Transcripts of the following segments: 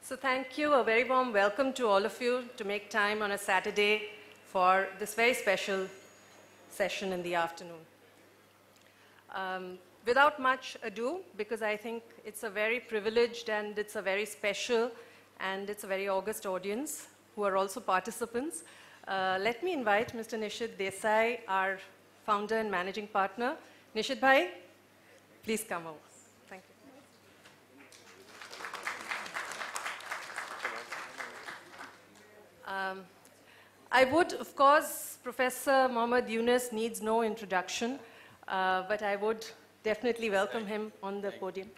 So thank you, a very warm welcome to all of you to make time on a Saturday for this very special session in the afternoon. Without much ado, because I think it's a very privileged and it's a very special and it's a very august audience who are also participants, let me invite Mr. Nishith Desai, our founder and managing partner. Nishith bhai, please come over. Thank you. I would, of course, Professor Mohammad Yunus needs no introduction, but I would definitely welcome him on the podium.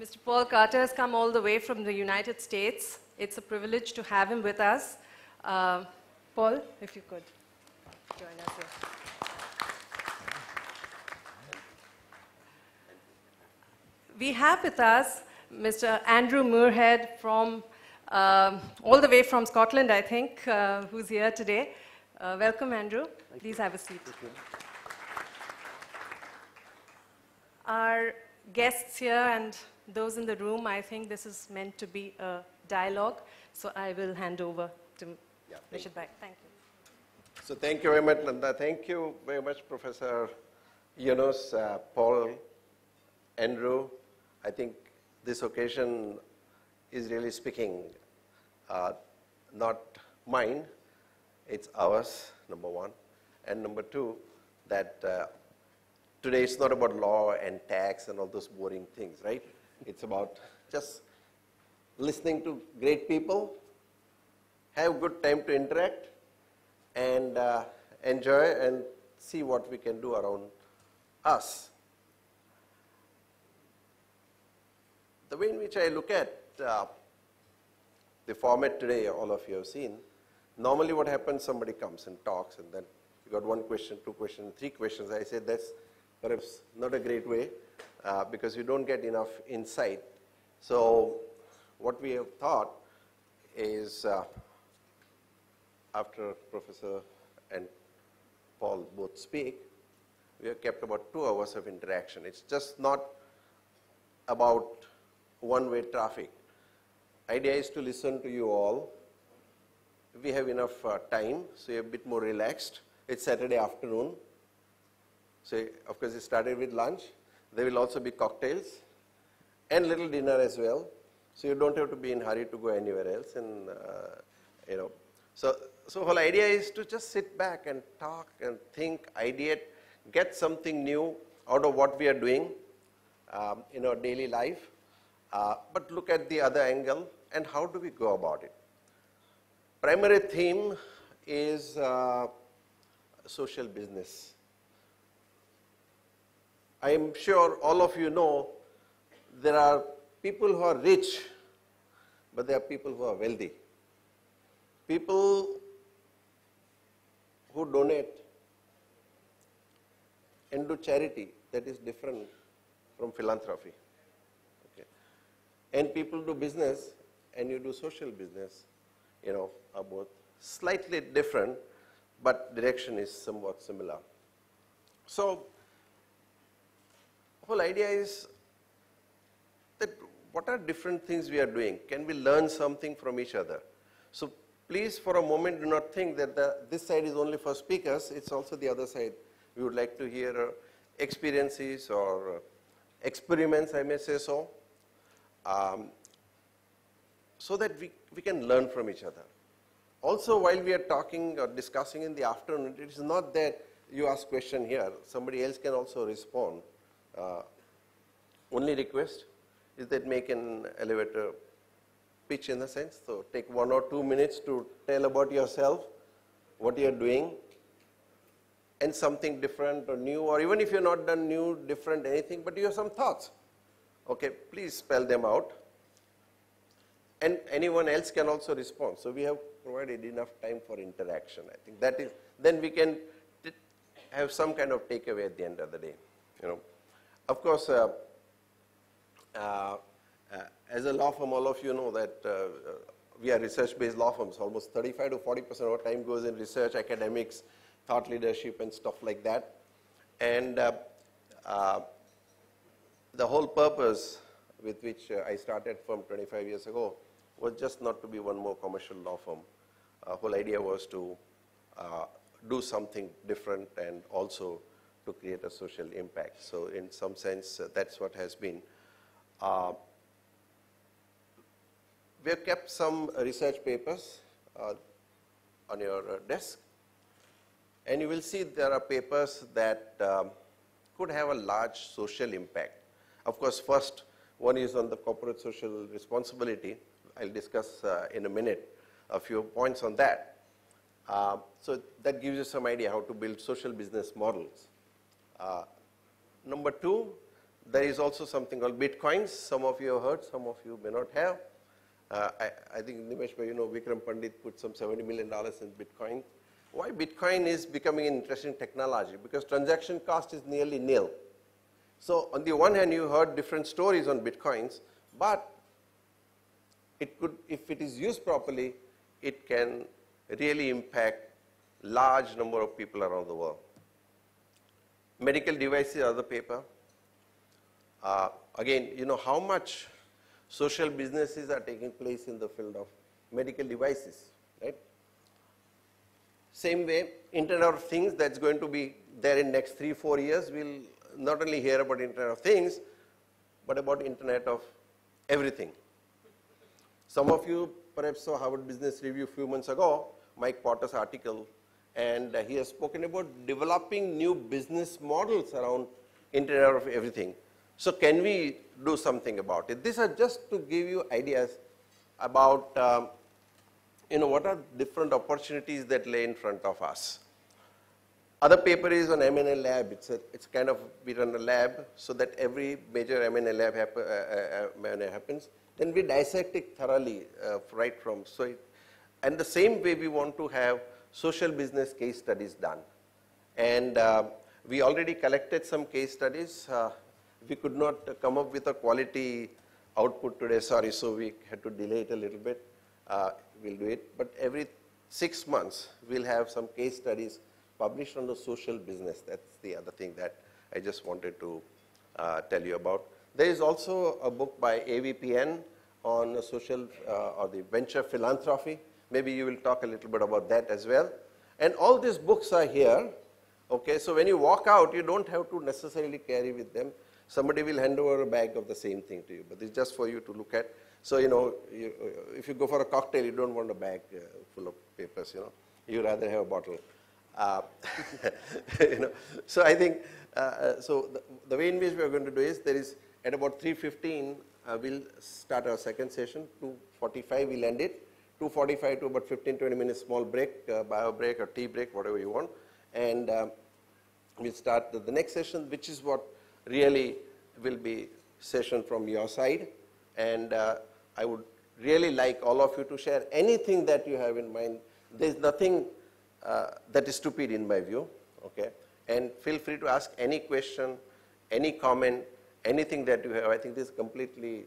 Mr. Paul Carter has come all the way from the United States. It's a privilege to have him with us. Paul, if you could join us here. We have with us Mr. Andrew Muirhead from all the way from Scotland, I think, who's here today. Welcome, Andrew. Please have a seat. Our guests here and those in the room, I think this is meant to be a dialogue, so I will hand over to Nishith bhai. Thank you. So thank you very much, Nanda. Thank you very much, Professor Yunus, Paul, Andrew. I think this occasion is really speaking, not mine, it's ours, number one. And number two, that today it's not about law and tax and all those boring things, right? It's about just listening to great people, have good time to interact, and enjoy and see what we can do around us. The way in which I look at the format today, all of you have seen, normally what happens, somebody comes and talks, and then you got one question, two questions, three questions. I said that's perhaps not a great way because you don't get enough insight. So what we have thought is after Professor and Paul both speak, we have kept about 2 hours of interaction. It's just not about one-way traffic. Idea is to listen to you all. We have enough time, so you're a bit more relaxed. It's Saturday afternoon. So, of course, it started with lunch. There will also be cocktails and little dinner as well. So you don't have to be in a hurry to go anywhere else. And, So whole idea is to just sit back and talk and think, ideate, get something new out of what we are doing in our daily life. But look at the other angle and how do we go about it. Primary theme is social business. I am sure all of you know there are people who are rich, but there are people who are wealthy. People who donate and do charity, that is different from philanthropy. And people do business and you do social business, are both slightly different, but direction is somewhat similar. So, whole idea is that what are different things we are doing? Can we learn something from each other? So please, for a moment, do not think that this side is only for speakers. It's also the other side. We would like to hear experiences or experiments, I may say so. So that we can learn from each other. Also, while we are talking or discussing in the afternoon, it is not that you ask question here, somebody else can also respond. Only request is that make an elevator pitch in a sense. So take 1 or 2 minutes to tell about yourself, what you are doing, and something different or new, or even if you're not done new, different, anything, but you have some thoughts. Okay, please spell them out. And anyone else can also respond. So we have provided enough time for interaction. I think that is, then we can have some kind of takeaway at the end of the day. Of course, as a law firm, all of you know that we are research-based law firms. Almost 35 to 40% of our time goes in research, academics, thought leadership, and stuff like that. And the whole purpose with which I started firm 25 years ago was just not to be one more commercial law firm. Whole idea was to do something different and also to create a social impact. So in some sense, that's what has been. We have kept some research papers on your desk, and you will see there are papers that could have a large social impact. Of course, first one is on the corporate social responsibility. I'll discuss in a minute a few points on that. So that gives you some idea how to build social business models. Number two, there is also something called Bitcoins. Some of you have heard, some of you may not have. I think Nimesh, you know, Vikram Pandit put some $70 million in Bitcoin. Why Bitcoin is becoming an interesting technology? Because transaction cost is nearly nil. So on the one hand, you heard different stories on Bitcoins, but it could, if it is used properly, it can really impact large number of people around the world. Medical devices, other paper. Again, you know how much social businesses are taking place in the field of medical devices, right? Same way, Internet of Things that's going to be there in next 3-4 years. We'll not only hear about Internet of Things, but about Internet of everything. Some of you perhaps saw Harvard Business Review a few months ago, Mike Potter's article, and he has spoken about developing new business models around Internet of everything. So can we do something about it? These are just to give you ideas about you know, what are different opportunities that lay in front of us. Other paper is on M&A lab. It's kind of, we run a lab so that every major M&A lab happens. Then we dissect it thoroughly right from. So and the same way we want to have social business case studies done. And we already collected some case studies. We could not come up with a quality output today, sorry, so we had to delay it a little bit. We'll do it, but every 6 months we'll have some case studies published on the social business. That's the other thing that I just wanted to tell you about. There is also a book by AVPN on social or the venture philanthropy. Maybe you will talk a little bit about that as well. And all these books are here. Okay, so when you walk out, you don't have to necessarily carry with them. Somebody will hand over a bag of the same thing to you, but it's just for you to look at. So, you know, if you go for a cocktail, you don't want a bag full of papers, you know. You rather have a bottle. You know. So I think, so the way in which we are going to do is, there is at about 3:15, we'll start our second session. 2:45 we'll end it. 2:45 to about 15-20 minutes small break, bio break or tea break, whatever you want. And we'll start the next session, which is what really will be session from your side. And I would really like all of you to share anything that you have in mind. There's nothing that is stupid in my view, okay? And feel free to ask any question, any comment, anything that you have. I think this is completely,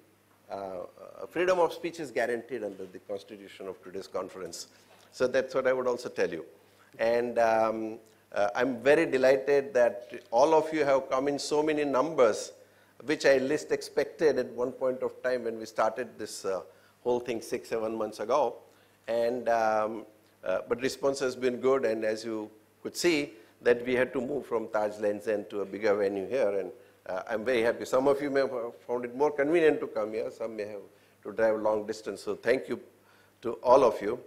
freedom of speech is guaranteed under the constitution of today's conference. So that's what I would also tell you. And I'm very delighted that all of you have come in so many numbers, which I least expected at one point of time when we started this whole thing 6-7 months ago. And but response has been good, and as you could see, that we had to move from Taj Lands End to a bigger venue here, and I'm very happy. Some of you may have found it more convenient to come here, some may have to drive long distance, so thank you to all of you.